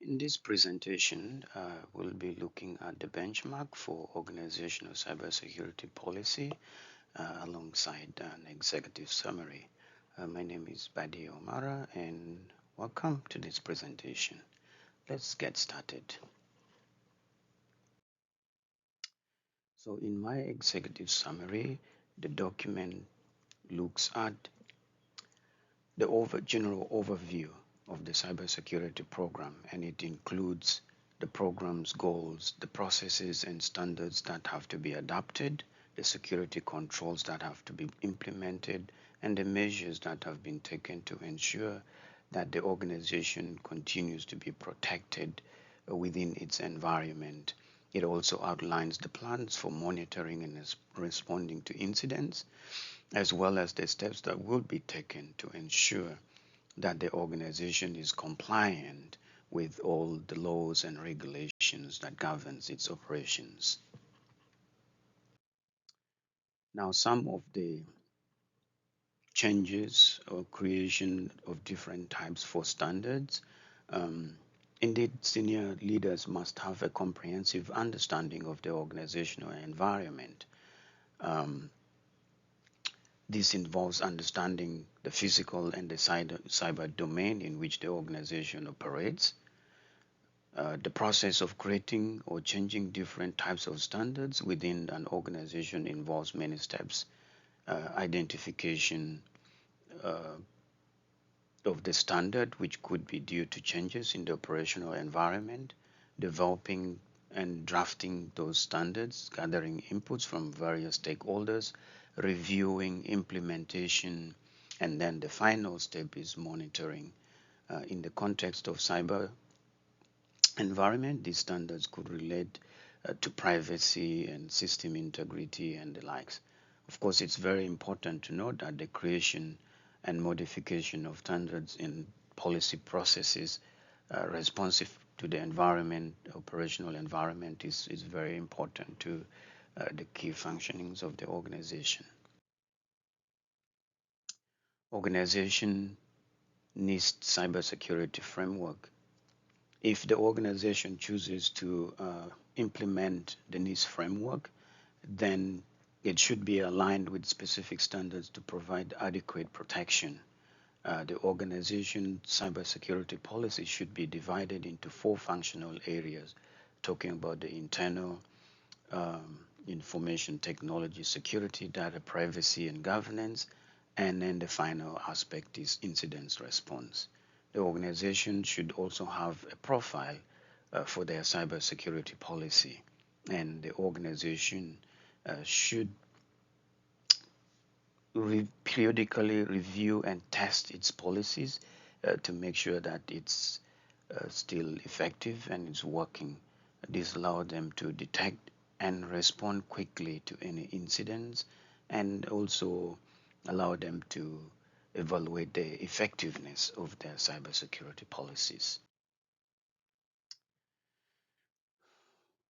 In this presentation, we'll be looking at the benchmark for organizational cybersecurity policy alongside an executive summary. My name is Badi Omara and welcome to this presentation. Let's get started. So in my executive summary, the document looks at the general overview of the cybersecurity program, and it includes the program's goals, the processes and standards that have to be adopted, the security controls that have to be implemented, and the measures that have been taken to ensure that the organization continues to be protected within its environment. It also outlines the plans for monitoring and responding to incidents, as well as the steps that will be taken to ensure that the organization is compliant with all the laws and regulations that governs its operations. Now, some of the changes or creation of different types for standards. Indeed, senior leaders must have a comprehensive understanding of the organizational environment. Um, This involves understanding the physical and the cyber domain in which the organization operates. The process of creating or changing different types of standards within an organization involves many steps. Identification of the standard, which could be due to changes in the operational environment, developing and drafting those standards, gathering inputs from various stakeholders, reviewing implementation, and then the final step is monitoring. In the context of cyber environment, these standards could relate to privacy and system integrity and the likes. Of course, it's very important to note that the creation and modification of standards in policy processes responsive to the environment, operational environment is very important to the key functionings of the organization. Organization needs cybersecurity framework. If the organization chooses to implement the NIST framework, then it should be aligned with specific standards to provide adequate protection. The organization cybersecurity policy should be divided into four functional areas, talking about the internal information technology security, data privacy and governance, and then the final aspect is incident response. The organization should also have a profile for their cybersecurity policy, and the organization should periodically review and test its policies to make sure that it's still effective and it's working. This allows them to detect and respond quickly to any incidents, and also allow them to evaluate the effectiveness of their cybersecurity policies.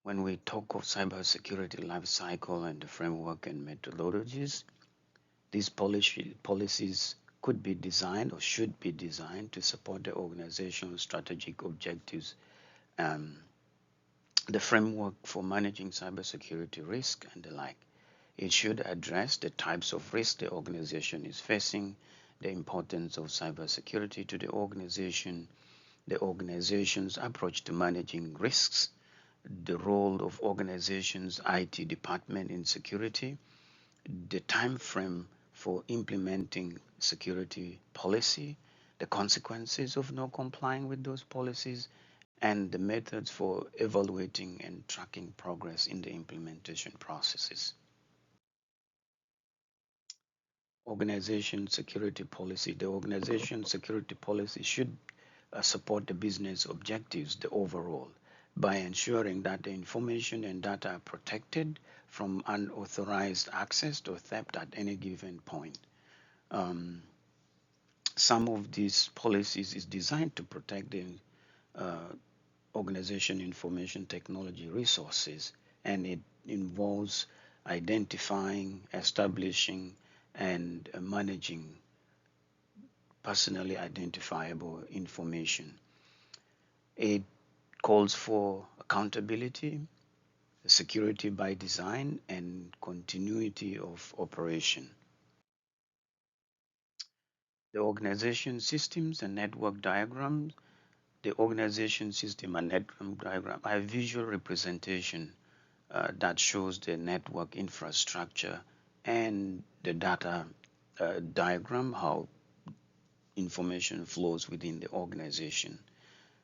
When we talk of cybersecurity life cycle and the framework and methodologies, these policies could be designed or should be designed to support the organization's strategic objectives. The framework for managing cybersecurity risk and the like. It should address the types of risk the organization is facing, the importance of cybersecurity to the organization's approach to managing risks, the role of organization's IT department in security, the time frame for implementing security policy, the consequences of not complying with those policies, and the methods for evaluating and tracking progress in the implementation processes. Organization security policy. The organization security policy should support the business objectives, the overall, by ensuring that the information and data are protected from unauthorized access or theft at any given point. Some of these policies is designed to protect the uh, organization information technology resources, and it involves identifying, establishing, and managing personally identifiable information. It calls for accountability, security by design, and continuity of operation. The organization systems and network diagrams. The organization system and network diagram are a visual representation that shows the network infrastructure and the data diagram, how information flows within the organization.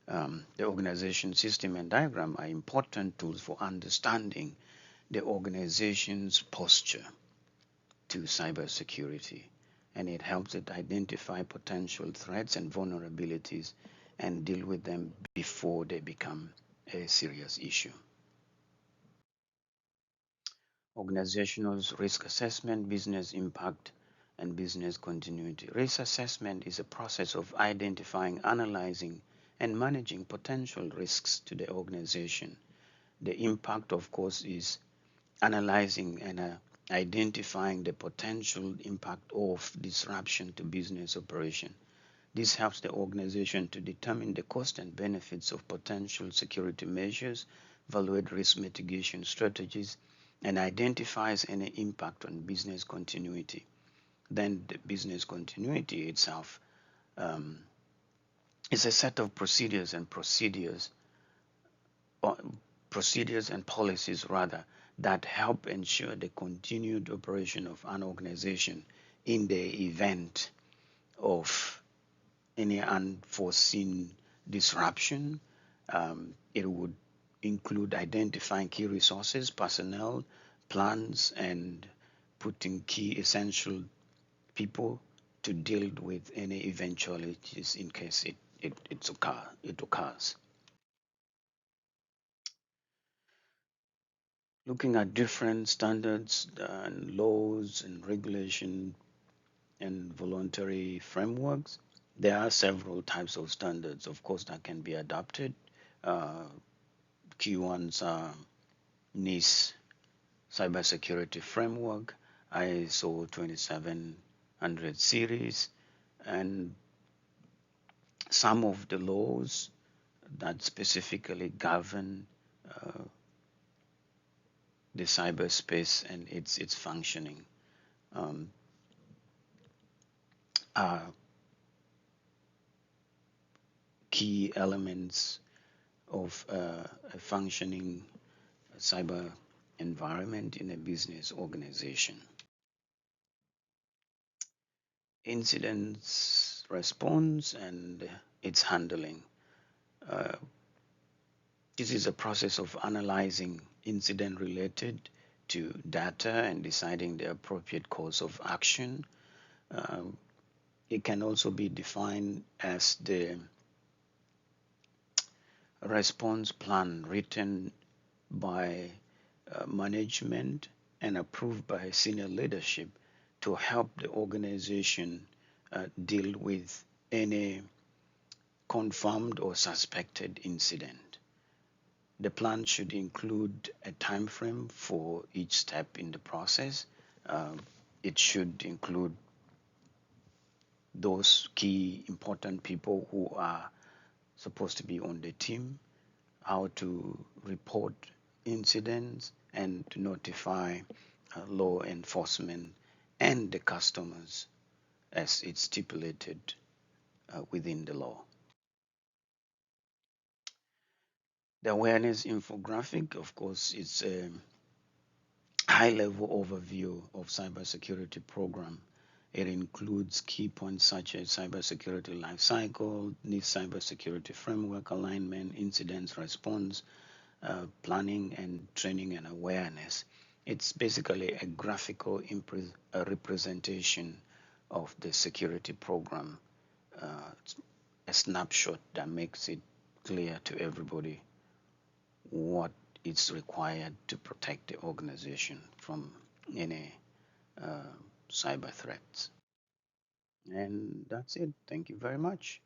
The organization system and diagram are important tools for understanding the organization's posture to cybersecurity, and it helps it identify potential threats and vulnerabilities and deal with them before they become a serious issue. Organizational risk assessment, business impact, and business continuity. Risk assessment is a process of identifying, analyzing, and managing potential risks to the organization. The impact, of course, is analyzing and identifying the potential impact of disruption to business operation. This helps the organization to determine the cost and benefits of potential security measures, evaluate risk mitigation strategies, and identifies any impact on business continuity. Then the business continuity itself is a set of procedures and policies rather that help ensure the continued operation of an organization in the event of any unforeseen disruption. It would include identifying key resources, personnel, plans, and putting key essential people to deal with any eventualities in case it occurs. Looking at different standards and laws and regulation and voluntary frameworks, there are several types of standards, of course, that can be adopted. Uh, Key ones are NIST Cybersecurity Framework, ISO 2700 series, and some of the laws that specifically govern the cyberspace and its functioning um, are key elements of a functioning cyber environment in a business organization. Incidents response and its handling. Uh, this is a process of analyzing incident related to data and deciding the appropriate course of action. Um, it can also be defined as the response plan written by management and approved by senior leadership to help the organization deal with any confirmed or suspected incident. The plan should include a time frame for each step in the process. It should include those key important people who are supposed to be on the team, how to report incidents, and to notify law enforcement and the customers as it's stipulated within the law. The awareness infographic, of course, is a high-level overview of cybersecurity program. It includes key points such as cybersecurity lifecycle, NIST cybersecurity framework alignment, incidents response, planning and training and awareness. It's basically a graphical representation of the security program, it's a snapshot that makes it clear to everybody what is required to protect the organization from any cyber threats. And that's it. Thank you very much.